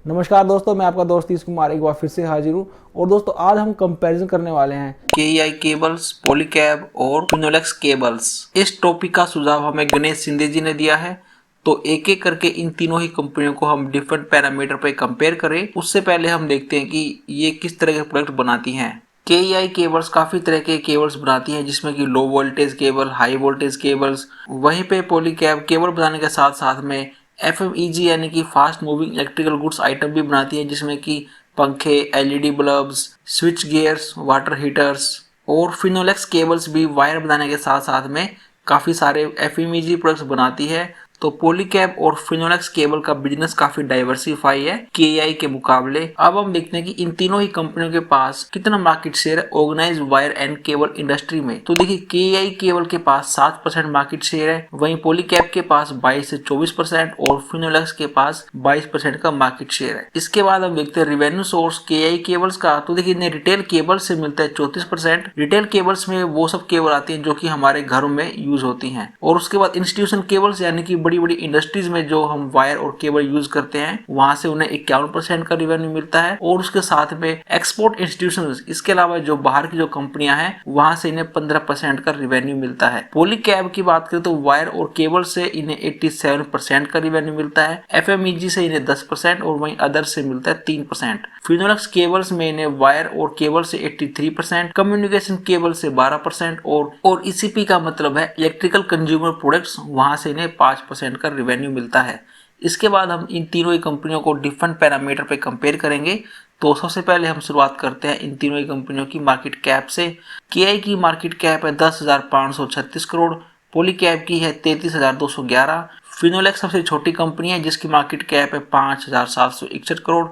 नमस्कार दोस्तों, मैं आपका दोस्त तीस कुमार एक बार फिर से हाजिर हूँ। और दोस्तों आज हम कंपैरिजन करने वाले हैं KEI केबल्स, पॉलीकैब और फिनोलेक्स केबल्स। इस टॉपिक का सुझाव हमें गणेश शिंदे जी ने दिया है। तो एक एक करके इन तीनों ही कंपनियों को हम डिफरेंट पैरामीटर पे कंपेयर करें। उससे पहले हम देखते हैं कि ये किस तरह के प्रोडक्ट बनाती हैं। KEI केबल्स काफी तरह के केबल्स बनाती हैं, जिसमें कि low voltage cable, high voltage cables. वहीं पे पॉलीकैब केबल बनाने के साथ साथ में FMEG यानी कि fast moving electrical goods item भी बनाती है, जिसमें कि पंखे, LED bulbs, switch gears, water heaters. और फिनोलेक्स केबल्स भी वायर बनाने के साथ साथ में काफी सारे FMEG प्रोडक्ट्स बनाती है। तो पॉलीकैब और फिनोलेक्स केबल का बिजनेस काफी डाइवर्सिफाई है KEI के मुकाबले। अब हम देखते हैं कि इन तीनों ही कंपनियों के पास कितना मार्केट शेयर है organise wire and cable industry में। तो देखिए, KEI केबल के पास 7% मार्केट शेयर है, वहीं पॉलीकैब के पास 22 से 24% और फिनोलेक्स के पास 22% का मार्केट शेयर है। इसके बाद हम देखते हैं रेवेन्यू सोर्स KEI केबल्स का। तो देखिए, इन्हें रिटेल केबल से मिलता है 34%। रिटेल केबल्स में वो सब केबल आती हैं जो कि हमारे घरों में यूज होती हैं। और उसके बाद इंस्टीट्यूशन केबल्स यानी कि बड़ी बड़ी इंडस्ट्रीज में जो हम वायर और केबल यूज करते हैं, वहां से उन्हें 51% का रेवेन्यू मिलता है। और उसके साथ में एक्सपोर्ट इंस्टीट्यूशन, इसके अलावा जो बाहर की जो कंपनियां हैं, वहां से इन्हें 15% का रेवेन्यू मिलता है। पॉलीकैब की बात करें तो वायर और केबल से इन्हें 87% का रेवेन्यू मिलता है। FMEG से इन्हें 10% और वहीं अदर से मिलता है 3%। फिनोलेक्स केबल्स में इन्हें वायर और केबल से 83%, कम्युनिकेशन केबल से 12% और ECP का मतलब है इलेक्ट्रिकल कंज्यूमर प्रोडक्ट्स, वहां से इन्हें 5% का रेवेन्यू मिलता है। इसके बाद हम इन तीनों ही कंपनियों को डिफरेंट पैरामीटर पे कंपेयर करेंगे। तो सबसे पहले हम शुरुआत करते हैं इन तीनों ही कंपनियों की मार्केट कैप से। KEI की मार्केट कैप है 10,536 करोड़, पॉलीकैब की है 33,211। फिनोलेक्स सबसे छोटी कंपनी है जिसकी मार्केट कैप है 5,761 करोड़।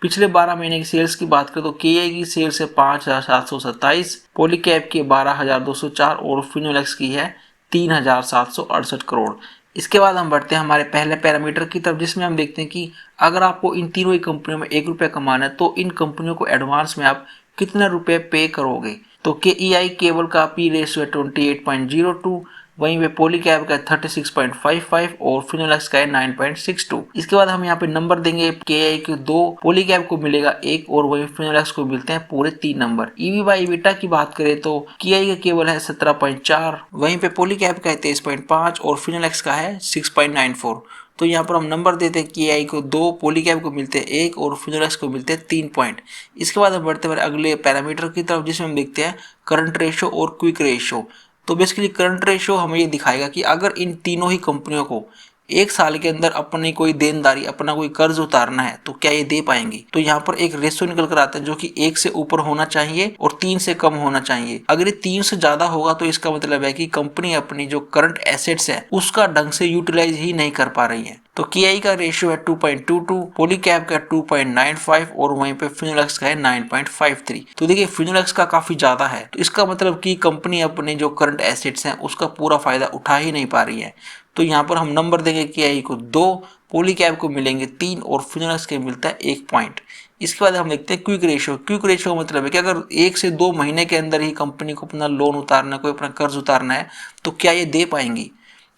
पिछले 12 महीने की सेल्स की बात करें तो KEI की सेल्स है 5,727, पॉलीकैब की 12,204 और फिनोलेक्स की है 3,768 करोड़। इसके बाद हम बढ़ते हैं हमारे पहले पैरामीटर की तरफ, जिसमें हम देखते हैं कि अगर आपको इन तीनों ही कंपनियों में 1 रुपया कमाना है तो इन कंपनियों को एडवांस में आप कितने रुपए पे करोगे। तो KEI केबल का P रेशियो है 28.02, वहीं पे पॉलीकैब का 36.55 और फिनोलेक्स का है 9.62। इसके बाद हम यहाँ पे नंबर देंगे, KEI के 2, पॉलीकैब को मिलेगा 1 और वहीं फिनोलेक्स को मिलते हैं पूरे 3 नंबर। EV बाई EBITDA की बात करें तो KEI का केबल है 17.4, वहीं पे पॉलीकैब का है 23.5 और फिनोलेक्स का है 6.94। तो यहाँ पर हम नंबर देते हैं KEI को 2, पॉलीकैब को मिलते हैं 1 और फिनोलेक्स को मिलते हैं 3 पॉइंट। इसके बाद हम बढ़ते हैं अगले पैरामीटर की तरफ, जिसमें हम देखते हैं करंट रेशो और क्विक रेशो। तो बेसिकली करंट रेशो हमें ये दिखाएगा कि अगर इन तीनों ही कंपनियों को 1 साल के अंदर अपनी कोई देनदारी, अपना कोई कर्ज उतारना है तो क्या ये दे पाएंगी। तो यहाँ पर एक रेशो निकल कर आता है जो कि 1 से ऊपर होना चाहिए और 3 से कम होना चाहिए। अगर ये 3 से ज्यादा होगा तो इसका मतलब है कि कंपनी अपनी जो करंट एसेट्स है उसका ढंग से यूटिलाइज ही नहीं कर पा रही है। तो KEI का रेशियो है 2.22, पॉलीकैब का 2.95 और वहीं पे फिनोलेक्स का है 9.53। तो देखिए, फिनोलेक्स का काफी ज्यादा है, तो इसका मतलब कि कंपनी अपने जो करंट एसेट्स हैं उसका पूरा फायदा उठा ही नहीं पा रही है। तो यहाँ पर हम नंबर देंगे KEI को 2, पॉलीकैब को मिलेंगे 3 और फिनोलेक्स के मिलता है 1 पॉइंट। इसके बाद हम देखते हैं क्विक रेशियो। क्विक रेशियो का मतलब है कि अगर 1 से 2 महीने के अंदर ही कंपनी को अपना लोन उतारना, कोई अपना कर्ज उतारना है तो क्या ये दे पाएंगी।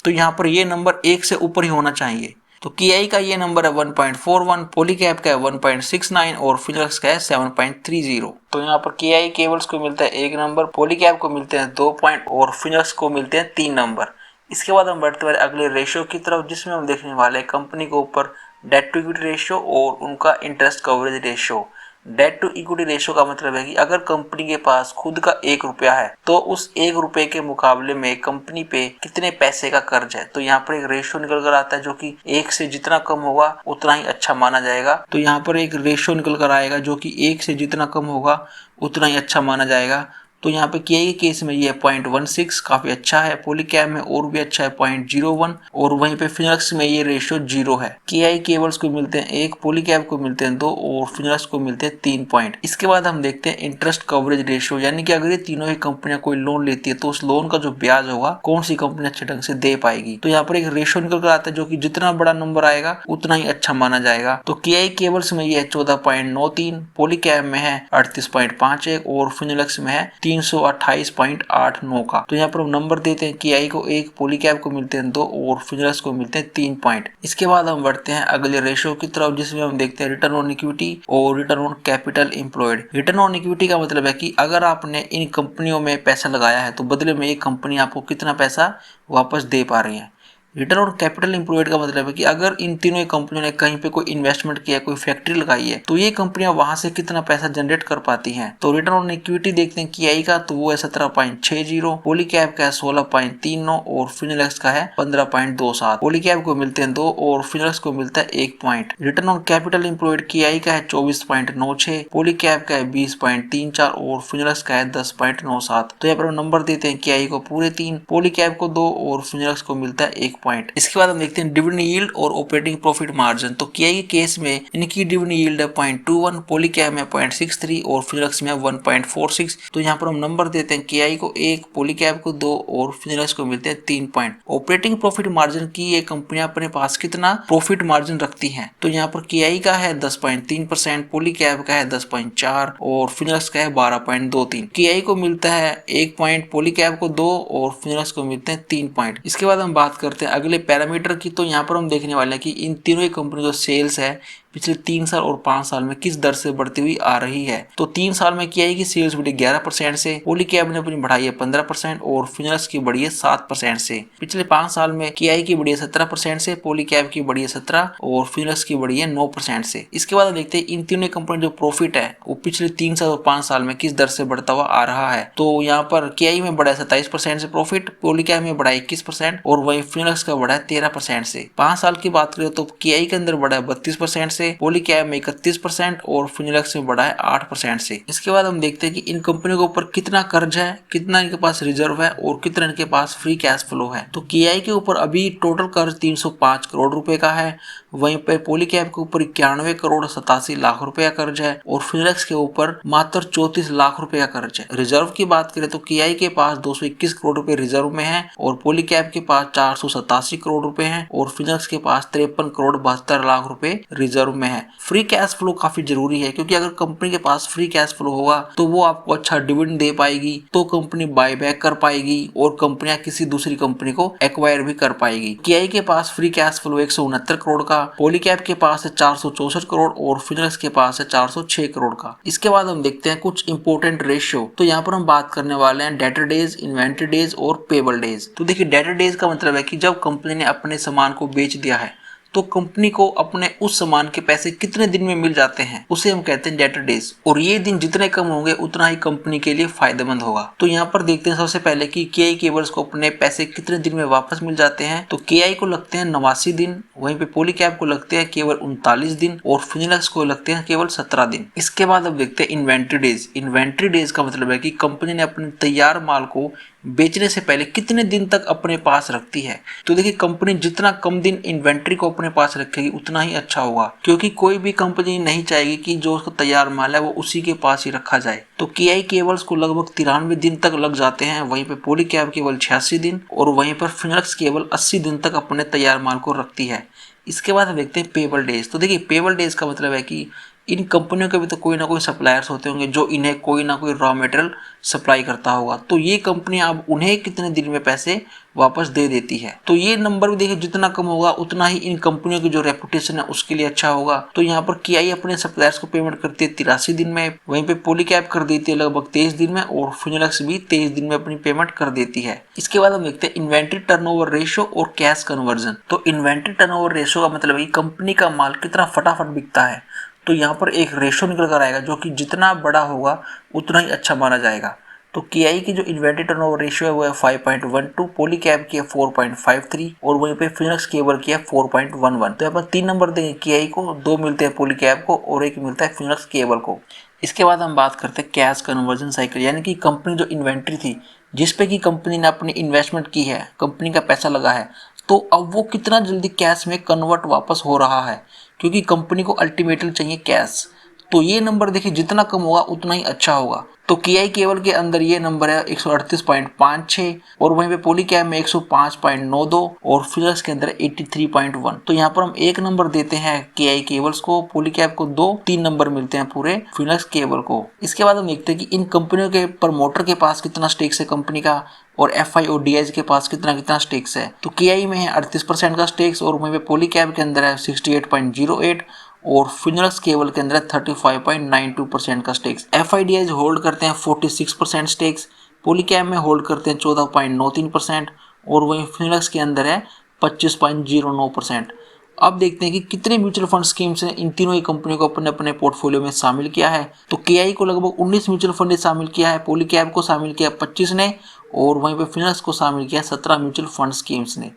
तो यहाँ पर ये नंबर 1 से ऊपर ही होना चाहिए। तो KEI का ये नंबर है 1.41, पॉलीकैब का है 1.69 और फिनोलेक्स का है 7.30। तो यहाँ पर KEI केबल्स को मिलता है 1 नंबर, पॉलीकैब को मिलते हैं 2 पॉइंट और फिनोलेक्स को मिलते हैं 3 नंबर। इसके बाद हम बढ़ते हैं अगले रेशियो की तरफ, जिसमें हम देखने वाले हैं कंपनी के ऊपर डेट टू इक्विटी रेशियो और उनका interest coverage ratio. Debt to equity ratio का मतलब है कि अगर कंपनी के पास खुद का 1 रुपया है तो उस 1 रुपये के मुकाबले में कंपनी पे कितने पैसे का कर्ज है। तो यहाँ पर एक रेशियो निकल कर आता है जो कि 1 से जितना कम होगा उतना ही अच्छा माना जाएगा। तो यहाँ पर एक रेशियो निकल कर आएगा जो कि 1 से जितना कम होगा उतना ही अच्छा माना जाएगा। तो यहाँ पे KEI के केस में ये 0.16 काफी अच्छा है, पॉलीकैब में और भी अच्छा है 0.01 और वहीं पे फिनोलेक्स में ये रेशियो 0 है। KEI केबल्स को मिलते हैं 1, पॉलीकैब को मिलते हैं 2 और फिनोलेक्स को मिलते हैं 3 पॉइंट। इसके बाद हम देखते हैं इंटरेस्ट कवरेज रेशियो, यानी कि अगर ये तीनों ही कंपनियां कोई लोन लेती है तो उस लोन का जो ब्याज होगा कौन सी कंपनी अच्छे ढंग से दे पाएगी। तो यहाँ पर एक रेशियो निकल कर आता है जो कि जितना बड़ा नंबर आएगा उतना ही अच्छा माना जाएगा। तो KEI केबल्स में ये 14.93, पॉलीकैब में है 38.51 और फिनोलेक्स में है 328.89 का। तो यहाँ पर हम नंबर देते हैं KI को 1, पॉलीकैब को मिलते हैं 2 और फिनोलेक्स को मिलते हैं 3 पॉइंट। इसके बाद हम बढ़ते हैं अगले रेशियो की तरफ, जिसमें हम देखते हैं रिटर्न ऑन इक्विटी और return on capital employed. Return on equity का मतलब है कि अगर आपने इन कंपनियों में पैसा लगाया है तो बदले में ये कंपनी आपको कितना पैसा वापस दे पा रही है। रिटर्न ऑन कैपिटल एम्प्लॉयड का मतलब है कि अगर इन तीनों कंपनियों ने कहीं पे कोई इन्वेस्टमेंट किया, कोई फैक्ट्री लगाई है, तो ये कंपनियां वहां से कितना पैसा जनरेट कर पाती हैं। तो रिटर्न ऑन इक्विटी देखते हैं KI का, तो वो है 17.60, पॉलीकैब का है 16.39 और फिनोलेक्स का है 15.27। पॉलीकैब को मिलते हैं 2 और फिनोलेक्स को मिलता है 1 point. Return on capital employed KI का है 24.96, पॉलीकैब का है 20.34 और फिनोलेक्स का है 10.97। तो यहाँ पर नंबर देते हैं KI को पूरे 3, पॉलीकैब को 2 और फिनोलेक्स को मिलता है 1 पॉइंट। इसके बाद हम देखते हैं डिविडेंड यील्ड और ऑपरेटिंग प्रॉफिट मार्जिन। तो KI के केस में इनकी डिविडेंड यील्ड है 0.21, पॉलीकैब में 0.63 और फिनोलेक्स में 1.46। तो यहाँ पर हम नंबर देते हैं KI को 1, पॉलीकैब को 2 और फिनोलेक्स को मिलते हैं 3 पॉइंट। ऑपरेटिंग प्रॉफिट मार्जिन की ये कंपनियां अपने पास कितना प्रॉफिट मार्जिन रखती हैं, तो यहाँ पर KI का है 10.3%, पॉलीकैब का है 10.4 और फिनोलेक्स का है 12.23। KI को मिलता है 1 पॉइंट, पॉलीकैब को 2 और फिनोलेक्स को मिलते हैं 3 पॉइंट। इसके बाद हम बात करते हैं अगले पैरामीटर की। तो यहाँ पर हम देखने वाले हैं कि इन तीनों ही कंपनी जो सेल्स है पिछले 3 साल और 5 साल में किस दर से बढ़ती हुई आ रही है। तो 3 साल में KI की सेल्स बढ़ी 11% से, पॉलीकैब ने अपनी बढ़ाई है 15% और फिनोलेक्स की बढ़ी है 7% से। पिछले 5 साल में KI की बढ़ी है 17% से, पॉलीकैब की बढ़ी है 17 और फिनोलेक्स की बढ़ी है 9% से। इसके बाद देखते हैं इन तीनों कंपनी जो प्रॉफिट है वो पिछले 3 साल और 5 साल में किस दर से बढ़ता हुआ आ रहा है। तो यहाँ पर KI में बढ़ा है 27% से प्रॉफिट, पॉलीकैब में बढ़ा है 21% और वही फिनोलेक्स का बढ़ा है 13% से। 5 साल की बात करें तो KI के अंदर बढ़ा है 32% से, पॉलीकैब में 31% और फिनोलेक्स में बढ़ा है 8% से। इसके बाद हम देखते हैं कि इन कंपनियों के ऊपर कितना कर्ज है, कितना इनके पास रिजर्व है और कितना इनके पास फ्री कैश फ्लो है। तो KI के ऊपर अभी टोटल कर्ज 305 करोड़ रुपए का है, वहीं पर पॉलीकैब के ऊपर 91 करोड़ 87 लाख रुपए का कर्ज है और फिनोलेक्स के ऊपर मात्र 34 लाख रुपए का कर्ज है। रिजर्व की बात करें तो KI के पास 221 करोड़ रुपए रिजर्व में है और पॉलीकैब के पास 487 करोड़ रुपए हैं और फिनोलेक्स के पास 53 करोड़ 72 लाख रुपए रिजर्व में है। फ्री कैश फ्लो काफी जरूरी है, क्योंकि अगर कंपनी के पास फ्री कैश फ्लो होगा तो वो आपको अच्छा डिविडेंड दे पाएगी, तो कंपनी बायबैक कर पाएगी और कंपनियां किसी दूसरी कंपनी को एक्वायर भी कर पाएगी। KI के पास फ्री कैश फ्लो 169 करोड़ का, पॉलीकैब के पास है 464 करोड़ और फिनोलेक्स के पास है 406 करोड़ का। इसके बाद हम देखते हैं कुछ इंपोर्टेंट रेशियो। तो यहाँ पर हम बात करने वाले हैं डेटर डेज, इन्वेंट्री डेज और पेबल डेज। तो देखिए डेटर डेज का मतलब है कि जब कंपनी ने अपने सामान को बेच दिया है तो कंपनी को अपने उस सामान के पैसे कितने दिन में मिल जाते हैं, उसे हम कहते हैं डेटर डेज। और ये दिन जितने कम होंगे उतना ही कंपनी के लिए फायदेमंद होगा। तो यहाँ पर देखते हैं सबसे पहले कि KI केबल्स को अपने पैसे कितने दिन में वापस मिल जाते हैं। तो KI को लगते हैं 89 दिन, वहीं पे पॉलीकैब को लगते हैं केवल 39 दिन और फिनोलेक्स को लगते हैं केवल 17 दिन। इसके बाद अब देखते हैं इन्वेंट्री डेज। इन्वेंट्री डेज का मतलब है कि कंपनी ने अपने तैयार माल को बेचने से पहले कितने दिन तक अपने पास रखती है। तो देखिए कंपनी जितना कम दिन इन्वेंट्री को अपने पास रखेगी उतना ही अच्छा होगा, क्योंकि कोई भी कंपनी नहीं चाहेगी कि जो उसका तैयार माल है वो उसी के पास ही रखा जाए। तो KI केबल्स को लगभग 93 दिन तक लग जाते हैं, वहीं पे पॉलीकैब केवल 86 दिन और वहीं पर फिनोलेक्स केवल 80 दिन तक अपने तैयार माल को रखती है। इसके बाद हम देखते हैं पेबल डेज। तो देखिए पेबल डेज का मतलब है कि इन कंपनियों के भी तो कोई ना कोई सप्लायर्स होते होंगे जो इन्हें कोई ना कोई रॉ मटेरियल सप्लाई करता होगा। तो ये कंपनी अब उन्हें कितने दिन में पैसे वापस दे देती है। तो ये नंबर भी देखिए जितना कम होगा उतना ही इन कंपनियों की जो रेपुटेशन है उसके लिए अच्छा होगा। तो यहाँ पर KI अपने सप्लायर्स को पेमेंट करती है 83 दिन में, वहीं पे पॉलीकैब कर देती है लगभग 23 दिन में और फिनोलेक्स भी 23 दिन में अपनी पेमेंट कर देती है। इसके बाद हम देखते हैं इन्वेंट्री टर्नओवर रेशियो और कैश कन्वर्जन। तो इन्वेंट्री टर्नओवर रेशियो का मतलब है कि कंपनी का माल कितना फटाफट बिकता है। तो यहाँ पर एक रेशियो निकल कर आएगा जो कि जितना बड़ा होगा उतना ही अच्छा माना जाएगा। तो KI की जो इन्वेंट्री टर्नओवर रेशियो है वो है 5.12, पॉलीकैब की है 4.53 और वहीं पे फिनोलेक्स केबल की है 4.11। तो यहाँ पर 3 नंबर देंगे KI को, 2 मिलते हैं पॉलीकैब को और 1 मिलता है फिनोलेक्स केबल को। इसके बाद हम बात करते हैं कैश कन्वर्जन साइकिल, यानी कि कंपनी जो इन्वेंट्री थी जिस पे कि कंपनी ने अपनी इन्वेस्टमेंट की है, कंपनी का पैसा लगा है, तो अब वो कितना जल्दी कैश में कन्वर्ट वापस हो रहा है, क्योंकि कंपनी को अल्टीमेटली चाहिए कैश। तो ये नंबर देखिए जितना कम होगा उतना ही अच्छा होगा। तो KI केबल के अंदर ये नंबर है 138.56 और वहीं पे पॉलीकैब में 105.92 और फिनोलेक्स के अंदर 83.1। तो यहाँ पर हम एक नंबर देते हैं KI केबल्स को, पॉलीकैब को 2, 3 नंबर मिलते हैं पूरे फिनोलेक्स केबल को। इसके बाद हम देखते हैं कि इन कंपनियों के प्रमोटर के पास कितना स्टेक्स है कंपनी का और FI और DIG के पास कितना स्टेक्स है। तो KI में है 38% का स्टेक्स और वहीं पे पॉलीकैब के अंदर है 68.08 और फिनोलेक्स केबल के अंदर 35.92% का स्टेक्स। FIDIs होल्ड करते हैं 46% स्टेक्स, पॉलीकैब में होल्ड करते हैं 14.93% और वहीं फिनोलेक्स के अंदर है 25.09%। अब देखते हैं कि कितने म्यूचुअल फंड स्कीम्स ने इन तीनों ही कंपनियों को अपने अपने पोर्टफोलियो में शामिल किया है। तो KI को लगभग 19 म्यूचुअल फंड ने शामिल किया है, पॉलीकैब को शामिल किया 25 ने और वहीं पे फिनोलेक्स को शामिल किया 17 म्यूचुअल फंड स्कीम्स ने।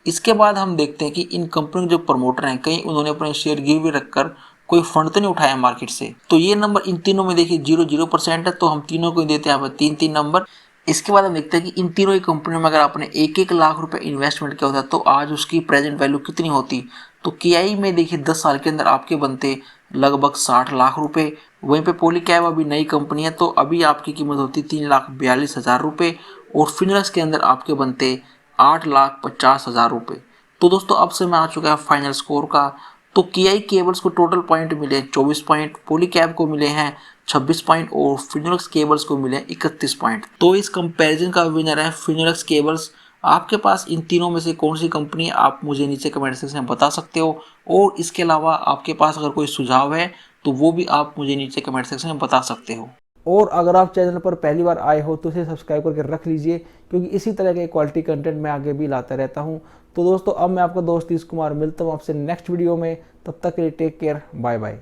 इसके बाद हम देखते हैं कि इन कंपनियों के जो प्रमोटर हैं कहीं उन्होंने अपने शेयर गिरवी रखकर कोई फंड तो नहीं उठाया मार्केट से। तो ये नंबर इन तीनों में देखिए 0% है, तो हम तीनों को देते हैं यहाँ पर 3-3 नंबर। इसके बाद हम देखते हैं कि इन तीनों ही कंपनियों में अगर आपने 1-1 लाख रुपए इन्वेस्टमेंट किया होता तो आज उसकी प्रेजेंट वैल्यू कितनी होती। तो KI में देखिए 10 साल के अंदर आपके बनते लगभग 60 लाख रुपए। वहीं पे पॉलीकैब अभी नई कंपनी है तो अभी आपकी कीमत होती 3,42,000 रुपये और फिनोलेक्स के अंदर आपके बनते 8,50,000 रुपये। तो दोस्तों अब से मैं आ चुका है फाइनल स्कोर का। तो KI केबल्स को टोटल पॉइंट मिले 24 पॉइंट, पॉलीकैब को मिले हैं 26 पॉइंट और फिनोलेक्स केबल्स को मिले 31 पॉइंट। तो इस कंपैरिजन का विनर है फिनोलेक्स केबल्स। आपके पास इन तीनों में से कौन सी कंपनी है आप मुझे नीचे कमेंट सेक्शन में बता सकते हो और इसके अलावा आपके पास अगर कोई सुझाव है तो वो भी आप मुझे नीचे कमेंट सेक्शन में बता सकते हो। और अगर आप चैनल पर पहली बार आए हो तो इसे सब्सक्राइब करके रख लीजिए, क्योंकि इसी तरह के क्वालिटी कंटेंट मैं आगे भी लाता रहता हूं। तो दोस्तों अब मैं आपका दोस्त तीस कुमार मिलता हूं आपसे नेक्स्ट वीडियो में। तब तक के लिए टेक केयर, बाय बाय।